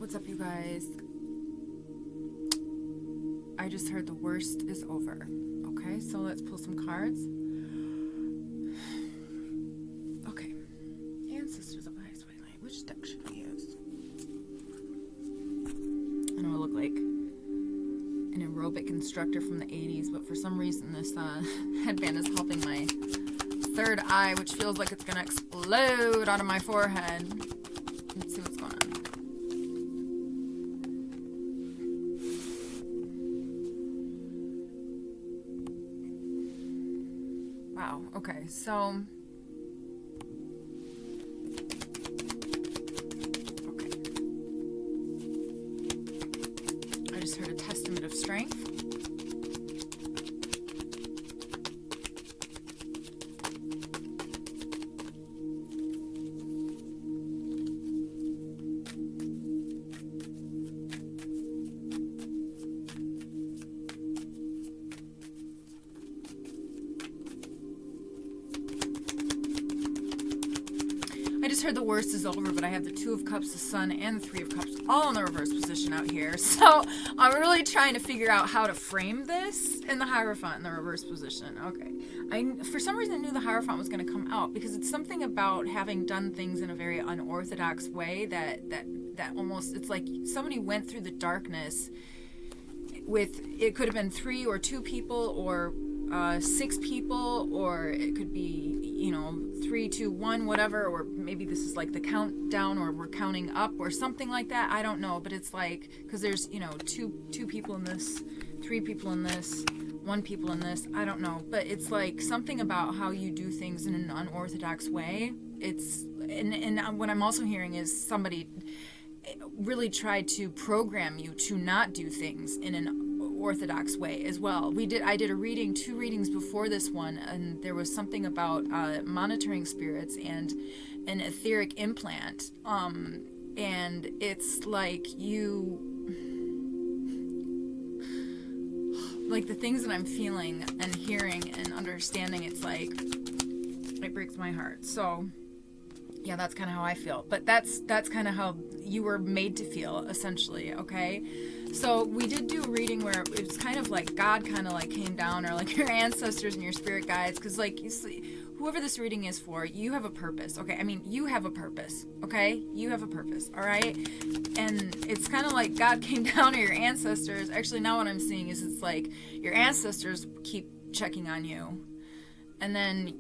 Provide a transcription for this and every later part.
What's up, you guys? I just heard the worst is over. Okay, so let's pull some cards. Okay. Ancestors of the highest way light. Which deck should we use? I know I look like an aerobic instructor from the 80s, but for some reason this headband is helping my third eye, which feels like it's gonna explode out of my forehead. Let's see what's going on. Wow, okay, so okay. I just heard a testament of strength. I just heard the worst is over, but I have the Two of Cups, the Sun, and the Three of Cups all in the reverse position out here. So I'm really trying to figure out how to frame this in the Hierophant in the reverse position. Okay. For some reason I knew the Hierophant was going to come out because it's something about having done things in a very unorthodox way that almost, it's like somebody went through the darkness with, it could have been 3 or 2 people or 6 people, or it could be, 3, 2, 1, whatever, or maybe this is like the countdown, or we're counting up, or something like that. I don't know, but it's like, because there's, 2 people in this, 3 people in this, 1 people in this, I don't know, but it's like something about how you do things in an unorthodox way. It's, and what I'm also hearing is somebody really tried to program you to not do things in an orthodox way as well. I did a reading, 2 readings before this one, and there was something about monitoring spirits and an etheric implant, and it's like like the things that I'm feeling and hearing and understanding, it's like it breaks my heart. So yeah, that's kind of how I feel, but that's kind of how you were made to feel, essentially. Okay, so we did do a reading where it was kind of like God kind of like came down, or like your ancestors and your spirit guides, because like you see, whoever this reading is for, you have a purpose. Okay, I mean, you have a purpose. Okay, you have a purpose. All right, and it's kind of like God came down, or your ancestors. Actually, now what I'm seeing is it's like your ancestors keep checking on you. And then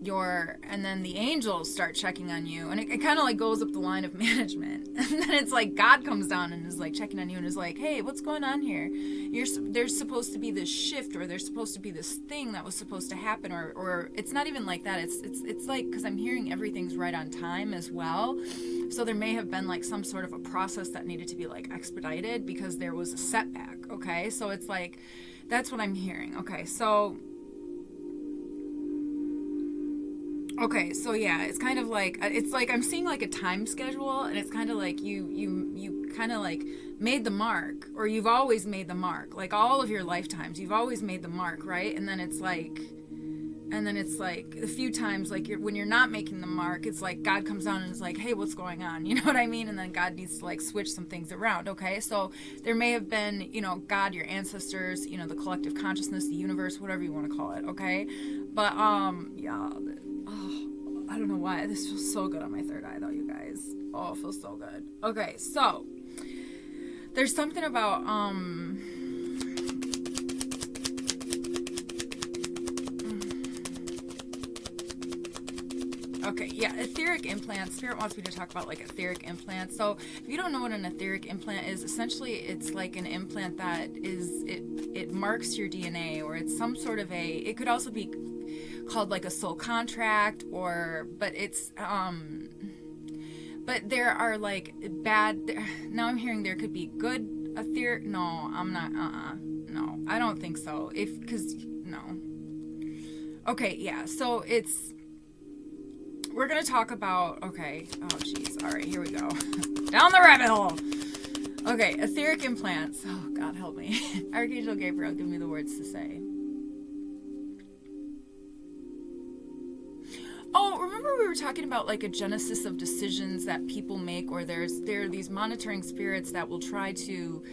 the angels start checking on you, and it kind of like goes up the line of management. And then it's like God comes down and is like checking on you and is like, hey, what's going on here? There's supposed to be this shift, or there's supposed to be this thing that was supposed to happen, or it's not even like that. It's like, because I'm hearing everything's right on time as well. So there may have been like some sort of a process that needed to be like expedited because there was a setback. Okay, so it's like, that's what I'm hearing. Okay, so yeah, it's kind of like, it's like I'm seeing like a time schedule, and it's kind of like you kind of like made the mark, or you've always made the mark, like all of your lifetimes you've always made the mark, right? And then it's like a few times, like when you're not making the mark, it's like God comes down and is like, hey, what's going on? You know what I mean? And then God needs to like switch some things around. Okay, so there may have been, God, your ancestors, the collective consciousness, the universe, whatever you want to call it. Okay, but yeah. Oh, I don't know why. This feels so good on my third eye, though, you guys. Oh, it feels so good. Okay, so there's something about okay, yeah, etheric implants. Spirit wants me to talk about like etheric implants. So if you don't know what an etheric implant is, essentially it's like an implant that is, it marks your DNA, or it's some sort of it could also be called like a soul contract, but it's but there are like bad, now I'm hearing there could be good etheric, no, I'm not, no, I don't think so, no. Okay, yeah, so we're gonna talk about, okay, oh jeez, all right, here we go. Down the rabbit hole. Okay, etheric implants. Oh, God help me. Archangel Gabriel, give me the words to say. Oh, remember we were talking about like a genesis of decisions that people make, or there are these monitoring spirits that will try to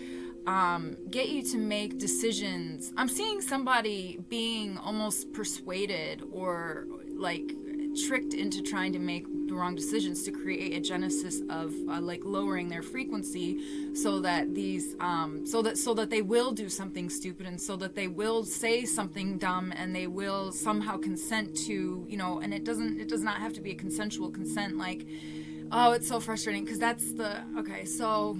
get you to make decisions. I'm seeing somebody being almost persuaded or like tricked into trying to make the wrong decisions to create a genesis of like lowering their frequency, so that these so that they will do something stupid, and so that they will say something dumb, and they will somehow consent to, you know, and it does not have to be a consensual consent. Like, oh, it's so frustrating, because that's the okay. So,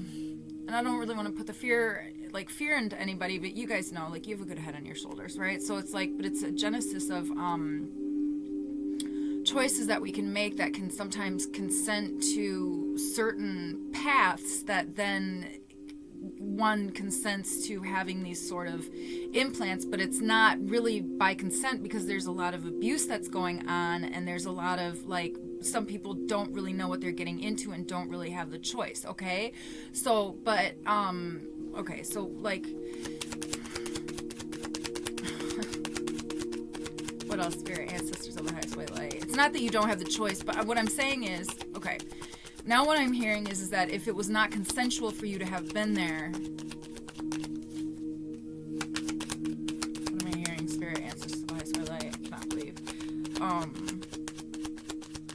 and I don't really want to put the fear into anybody, but you guys know, like, you have a good head on your shoulders, right? So it's like, but it's a genesis of choices that we can make that can sometimes consent to certain paths that then one consents to having these sort of implants, but it's not really by consent, because there's a lot of abuse that's going on, and there's a lot of like, some people don't really know what they're getting into and don't really have the choice. Okay, so but okay, so like what else? Spirit, ancestors of the highest white light. It's not that you don't have the choice, but what I'm saying is, okay, now what I'm hearing is that if it was not consensual for you to have been there, what am I hearing? Spirit, ancestors of the highest white light. I cannot believe.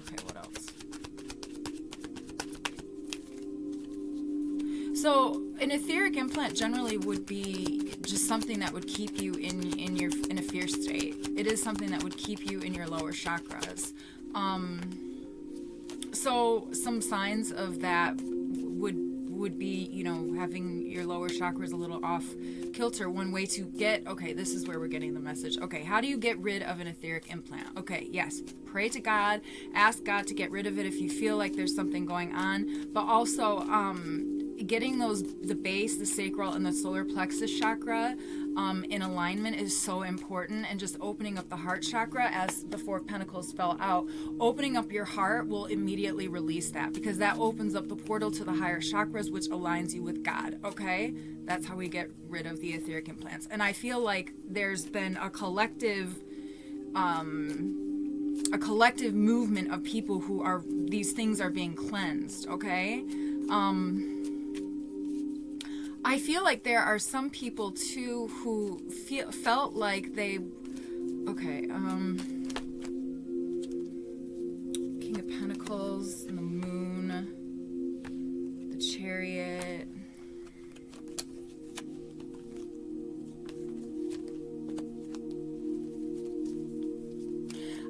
Okay, what else? So an etheric implant generally would be just something that would keep you in a fear state. It is something that would keep you in your lower chakras. So some signs of that would be, you know, having your lower chakras a little off kilter. One way to get, okay, this is where we're getting the message. Okay, how do you get rid of an etheric implant? Okay, yes, pray to God, ask God to get rid of it if you feel like there's something going on, but also getting the base, the sacral, and the solar plexus chakra in alignment is so important, and just opening up the heart chakra, as the Four of Pentacles fell out, opening up your heart will immediately release that, because that opens up the portal to the higher chakras, which aligns you with God. Okay, that's how we get rid of the etheric implants. And I feel like there's been a collective movement of people who are, these things are being cleansed. Okay, I feel like there are some people too who felt like they, okay, King of Pentacles, and the Moon, the Chariot.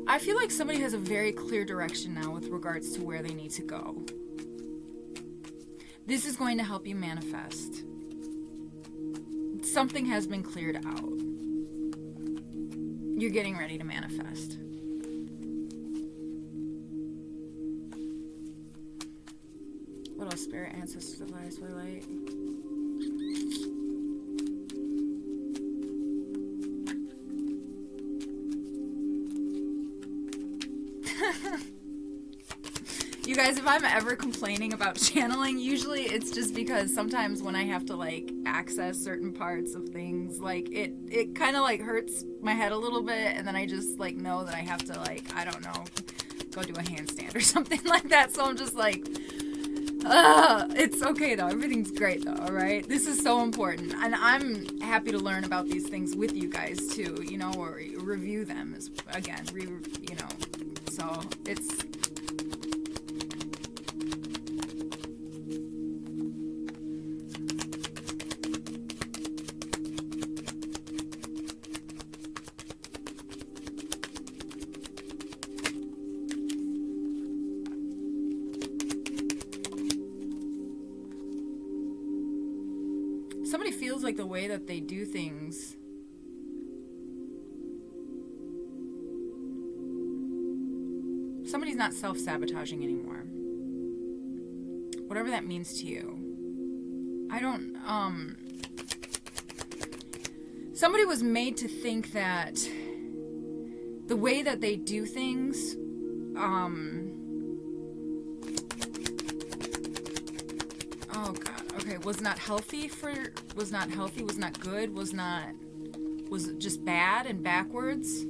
I feel like somebody has a very clear direction now with regards to where they need to go. This is going to help you manifest. Something has been cleared out. You're getting ready to manifest. What else? Spirit, ancestors of the highest white light. You guys, if I'm ever complaining about channeling, usually it's just because sometimes when I have to like access certain parts of things, like it kind of like hurts my head a little bit, and then I just like know that I have to, like, I don't know, go do a handstand or something like that. So I'm just like, it's okay though. Everything's great though. All right. This is so important, and I'm happy to learn about these things with you guys too. You know, or review them as again. You know, so it's. Somebody feels like the way that they do things somebody's not self-sabotaging anymore. Whatever that means to you. I don't, somebody was made to think that the way that they do things, oh God, okay, was not healthy, was not good, was just bad and backwards.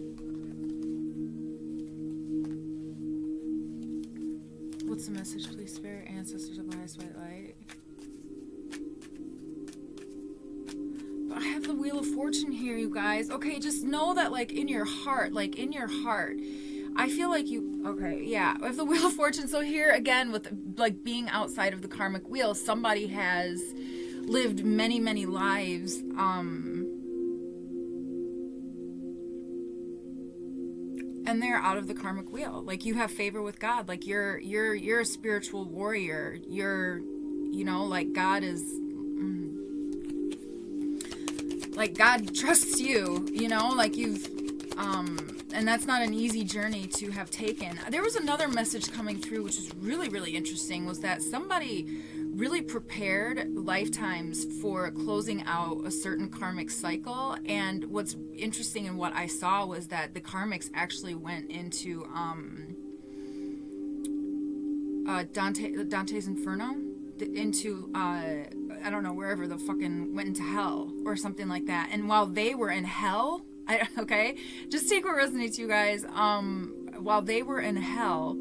a message, please, Spirit, ancestors of the highest white light. But I have the Wheel of Fortune here, you guys. Okay, just know that, like, in your heart, I feel like you, okay, yeah, I have the Wheel of Fortune. So here, again, with, like, being outside of the karmic wheel, somebody has lived many, many lives, and they're out of the karmic wheel. Like, you have favor with God. Like, you're a spiritual warrior. You're, you know, like, God is, like, God trusts you, you know, like, you've, and that's not an easy journey to have taken. There was another message coming through, which is really, really interesting, was that somebody really prepared lifetimes for closing out a certain karmic cycle. And what's interesting in what I saw was that the karmics actually went into Dante's Inferno, into I don't know, wherever the fucking went into hell or something like that. And while they were in hell, okay, just take what resonates, you guys. While they were in hell,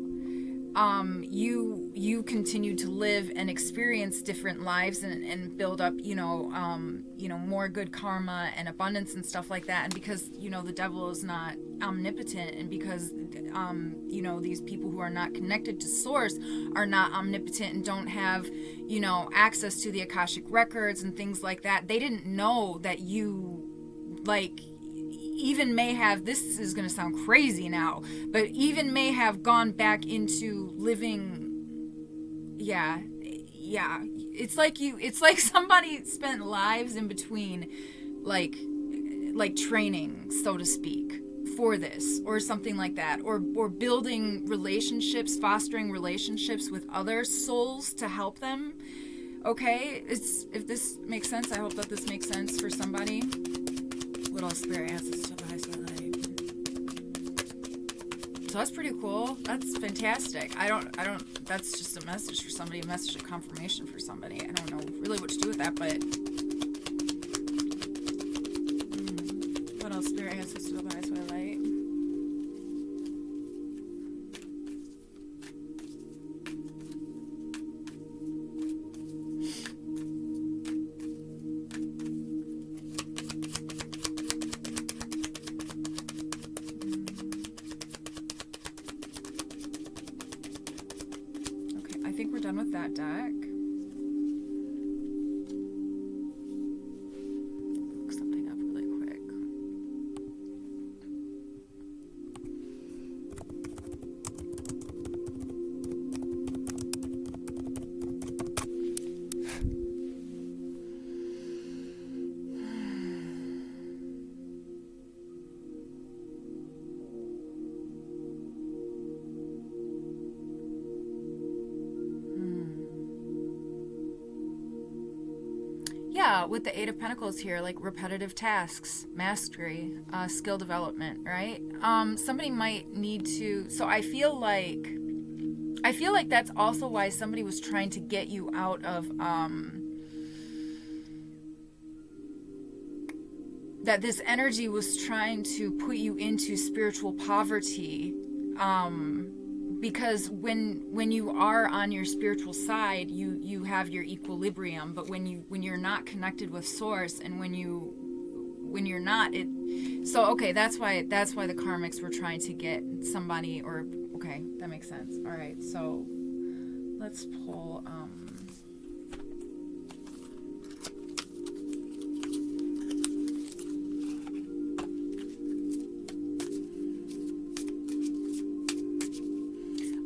you continued to live and experience different lives and build up, you know, more good karma and abundance and stuff like that. And because, you know, the devil is not omnipotent, and because, you know, these people who are not connected to source are not omnipotent and don't have, you know, access to the Akashic records and things like that, they didn't know that you, like, even may have, this is going to sound crazy now, but even may have gone back into living, yeah, it's like somebody spent lives in between, like training, so to speak, for this, or something like that, or building relationships, fostering relationships with other souls to help them. Okay, if this makes sense, I hope that this makes sense for somebody. Little spirit ancestors of the highest light. So that's pretty cool. That's fantastic. I don't, that's just a message for somebody, a message of confirmation for somebody. I don't know really what to do with that, but what else? Spirit ancestors of the highest light. I think we're done with that deck. Look something up really quick. Yeah, with the Eight of Pentacles here, like repetitive tasks, mastery, skill development, right? Somebody might need to, so I feel like that's also why somebody was trying to get you out of, that this energy was trying to put you into spiritual poverty, because when you are on your spiritual side, you have your equilibrium, but when you're not connected with source, and when you're not, so okay, that's why the karmics were trying to get somebody, or okay, that makes sense. All right, so let's pull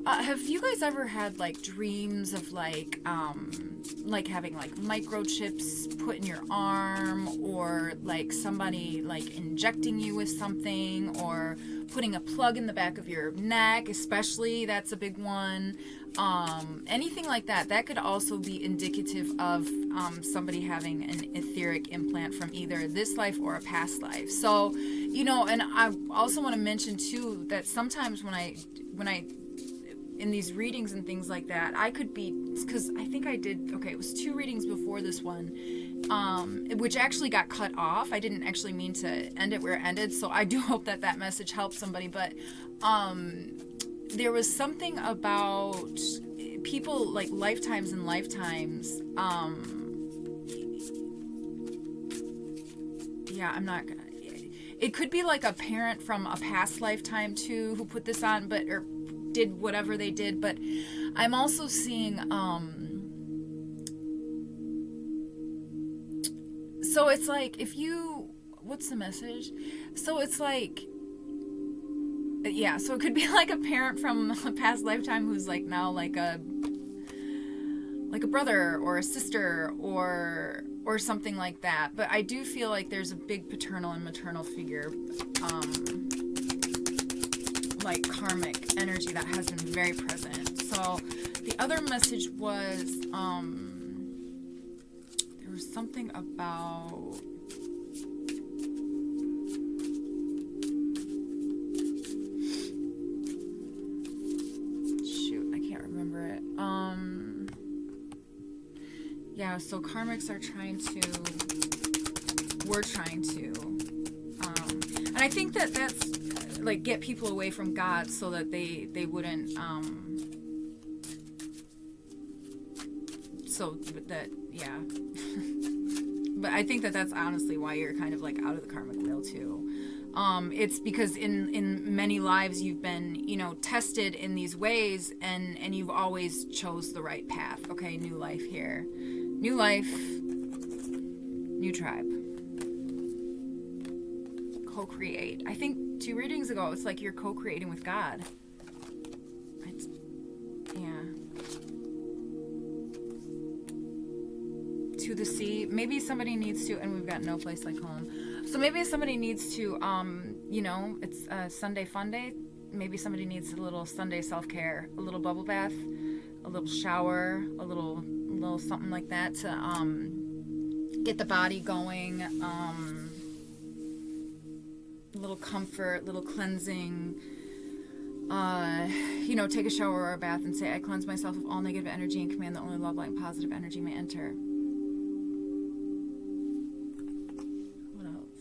have you guys ever had like dreams of like having like microchips put in your arm, or like somebody like injecting you with something, or putting a plug in the back of your neck, especially, that's a big one. Anything like that, that could also be indicative of somebody having an etheric implant from either this life or a past life. So, you know, and I also want to mention too that sometimes when I in these readings and things like that, I could be, because I think I did, okay, it was 2 readings before this one, which actually got cut off. I didn't actually mean to end it where it ended, so I do hope that that message helps somebody. But there was something about people, like, lifetimes and lifetimes, yeah, I'm not gonna, it could be like a parent from a past lifetime too who put this on, but, or did whatever they did, but I'm also seeing, so it's like, if you, what's the message? So it's like, yeah, so it could be like a parent from a past lifetime who's like now like a brother or a sister or something like that. But I do feel like there's a big paternal and maternal figure, like karmic energy that has been very present. So the other message was, there was something about, yeah, so karmics are we're trying to, and I think that that's, like, get people away from God so that they wouldn't, so that, yeah. But I think that that's honestly why you're kind of, like, out of the karmic wheel, too. It's because in many lives you've been, you know, tested in these ways, and you've always chose the right path. Okay, new life here. New life, new tribe. Co-create. I think 2 readings ago, it's like you're co-creating with God. Yeah. To the sea. Maybe somebody needs to, and we've got no place like home. So maybe somebody needs to, you know, it's a Sunday fun day. Maybe somebody needs a little Sunday self-care, a little bubble bath, a little shower, a little something like that to get the body going, a little comfort, little cleansing, you know, take a shower or a bath and say, I cleanse myself of all negative energy and command that only love, light, and positive energy may enter. What else?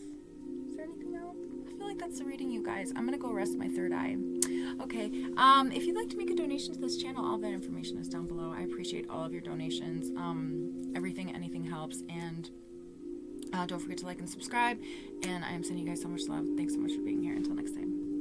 Is there anything else? I feel like that's the reading, you guys. I'm gonna go rest my third eye. Okay, if you'd like to make a donation to this channel, all that information is down below. I appreciate all of your donations. Everything, anything helps. And don't forget to like and subscribe. And I am sending you guys so much love. Thanks so much for being here. Until next time.